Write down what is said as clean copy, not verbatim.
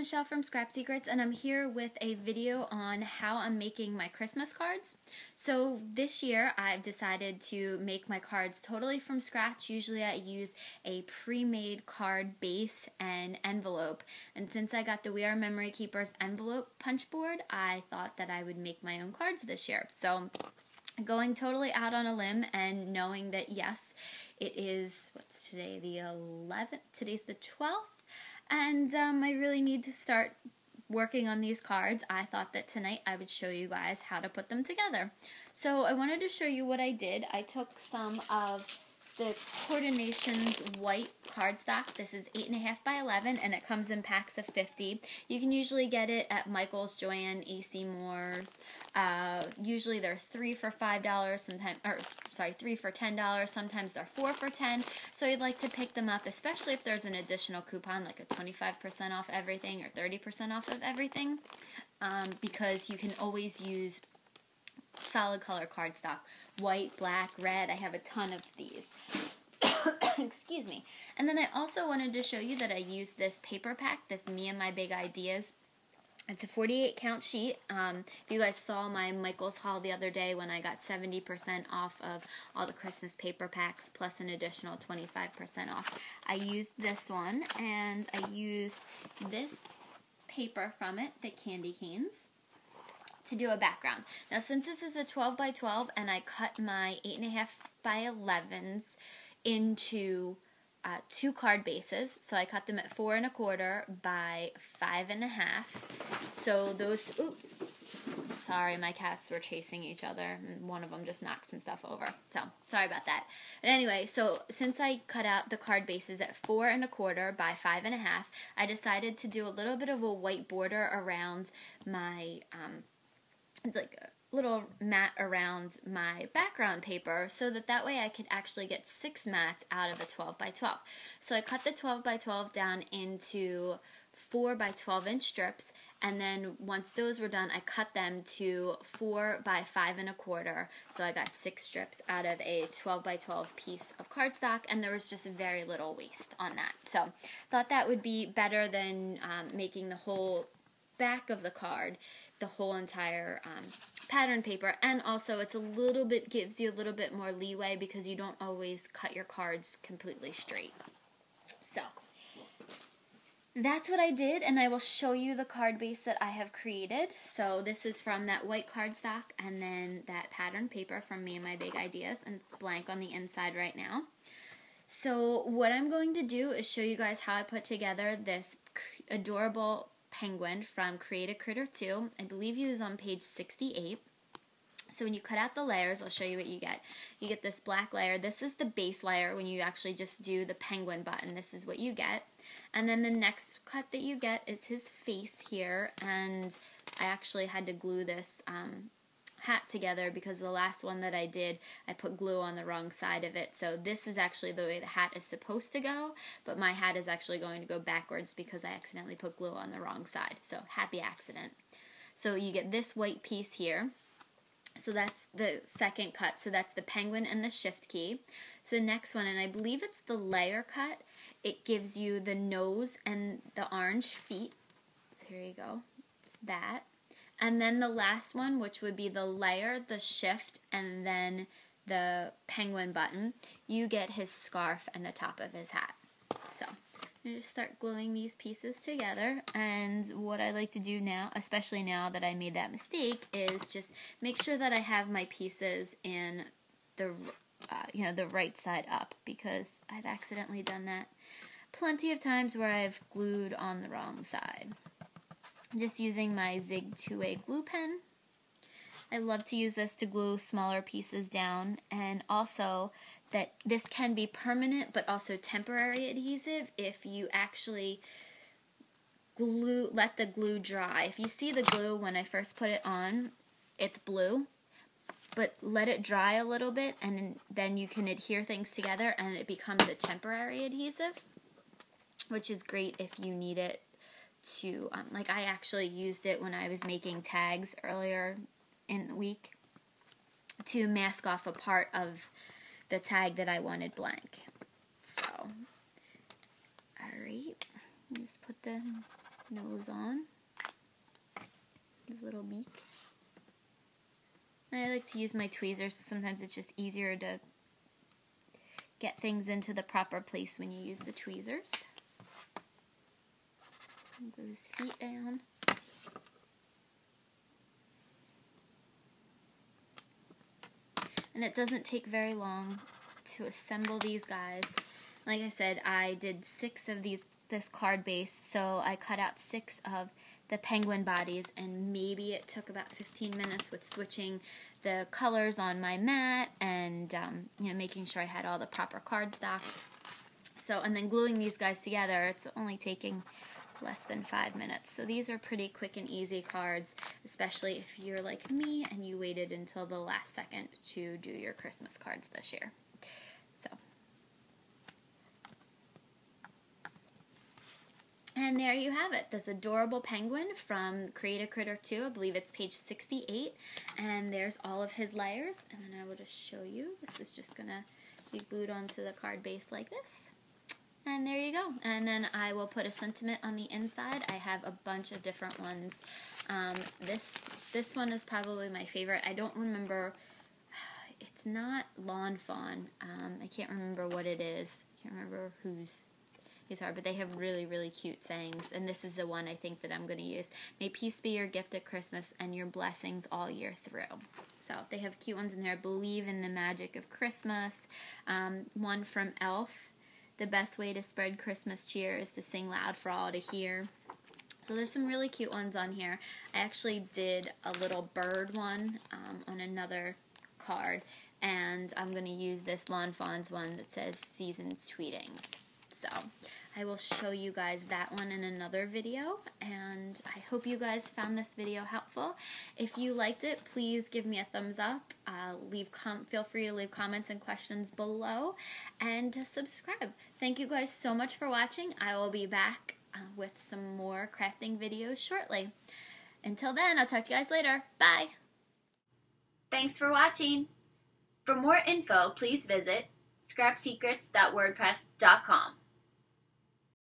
Michelle from Scrap Secrets, and I'm here with a video on how I'm making my Christmas cards. So this year I've decided to make my cards totally from scratch. Usually I use a pre-made card base and envelope, and since I got the We Are Memory Keepers envelope punch board, I thought that I would make my own cards this year. So going totally out on a limb and knowing that yes, it is, what's today, the 11th? Today's the 12th. And I really need to start working on these cards. I thought that tonight I would show you guys how to put them together. So I wanted to show you what I did. I took some of the Coordinations white cardstock. This is 8.5 by 11, and it comes in packs of 50. You can usually get it at Michael's, Joann, AC Moore's. Usually they're 3 for $5, sometimes, or sorry, 3 for $10. Sometimes they're 4 for $10. So you'd like to pick them up, especially if there's an additional coupon, like a 25% off everything or 30% off of everything, because you can always use solid color cardstock. White, black, red. I have a ton of these. Excuse me. And then I also wanted to show you that I used this paper pack, this Me and My Big Ideas. It's a 48 count sheet. If you guys saw my Michael's haul the other day when I got 70% off of all the Christmas paper packs plus an additional 25% off, I used this one, and I used this paper from it, the candy canes, to do a background. Now since this is a 12 by 12 and I cut my 8.5 by 11s into 2 card bases, so I cut them at 4 1/4 by 5 1/2. So those, oops, sorry, my cats were chasing each other and one of them just knocked some stuff over. So sorry about that. But anyway, so since I cut out the card bases at 4 1/4 by 5 1/2, I decided to do a little bit of a white border around my it's like a little mat around my background paper, so that way I could actually get 6 mats out of a 12 by 12. So I cut the 12 by 12 down into 4 by 12 inch strips, and then once those were done, I cut them to 4 by 5 1/4. So I got 6 strips out of a 12 by 12 piece of cardstock, and there was just very little waste on that. So thought that would be better than making the whole back of the card the whole entire pattern paper, and also it's a little bit, gives you a little bit more leeway because you don't always cut your cards completely straight. So that's what I did, and I will show you the card base that I have created. So this is from that white cardstock and then that pattern paper from Me and My Big Ideas, and it's blank on the inside right now. So what I'm going to do is show you guys how I put together this adorable penguin from Create a Critter 2. I believe he was on page 68. So when you cut out the layers, I'll show you what you get. You get this black layer. This is the base layer. When you actually just do the penguin button, this is what you get. And then the next cut that you get is his face here, and I actually had to glue this hat together because the last one that I did, I put glue on the wrong side of it. So this is actually the way the hat is supposed to go, but my hat is actually going to go backwards because I accidentally put glue on the wrong side. So happy accident. So you get this white piece here. So that's the second cut. So that's the penguin and the shift key. So the next one, and I believe it's the layer cut, it gives you the nose and the orange feet. So here you go. Just that. And then the last one, which would be the layer, the shift, and then the penguin button, you get his scarf and the top of his hat. So I'm going to just start gluing these pieces together. And what I like to do now, especially now that I made that mistake, is just make sure that I have my pieces in the the right side up, because I've accidentally done that plenty of times where I've glued on the wrong side. Just using my Zig 2A glue pen. I love to use this to glue smaller pieces down, and also that this can be permanent but also temporary adhesive if you actually let the glue dry. If you see the glue when I first put it on, it's blue, but let it dry a little bit and then you can adhere things together and it becomes a temporary adhesive, which is great if you need it to, like I actually used it when I was making tags earlier in the week to mask off a part of the tag that I wanted blank. So, alright, just put the nose on, his little beak. And I like to use my tweezers. Sometimes it's just easier to get things into the proper place when you use the tweezers. Glue his feet down. And it doesn't take very long to assemble these guys. Like I said, I did 6 of this card base, so I cut out 6 of the penguin bodies, and maybe it took about 15 minutes with switching the colors on my mat and making sure I had all the proper cardstock. So, and then gluing these guys together, it's only taking less than 5 minutes. So these are pretty quick and easy cards, especially if you're like me and you waited until the last second to do your Christmas cards this year. So, and there you have it, this adorable penguin from Create a Critter 2. I believe it's page 68, and there's all of his layers, and then I will just show you. This is just going to be glued onto the card base like this. And there you go. And then I will put a sentiment on the inside. I have a bunch of different ones. This one is probably my favorite. I don't remember. It's not Lawn Fawn. I can't remember what it is. I can't remember whose these are, but they have really, really cute sayings. And this is the one I think that I'm going to use. May peace be your gift at Christmas and your blessings all year through. So they have cute ones in there. Believe in the magic of Christmas. One from Elf. The best way to spread Christmas cheer is to sing loud for all to hear. So there's some really cute ones on here. I actually did a little bird one on another card, and I'm going to use this Lawn Fawn's one that says Season's Tweetings. So I will show you guys that one in another video, and I hope you guys found this video helpful. If you liked it, please give me a thumbs up. Feel free to leave comments and questions below, and to subscribe. Thank you guys so much for watching. I will be back with some more crafting videos shortly. Until then, I'll talk to you guys later. Bye! Thanks for watching. For more info, please visit scrapsecrets.wordpress.com.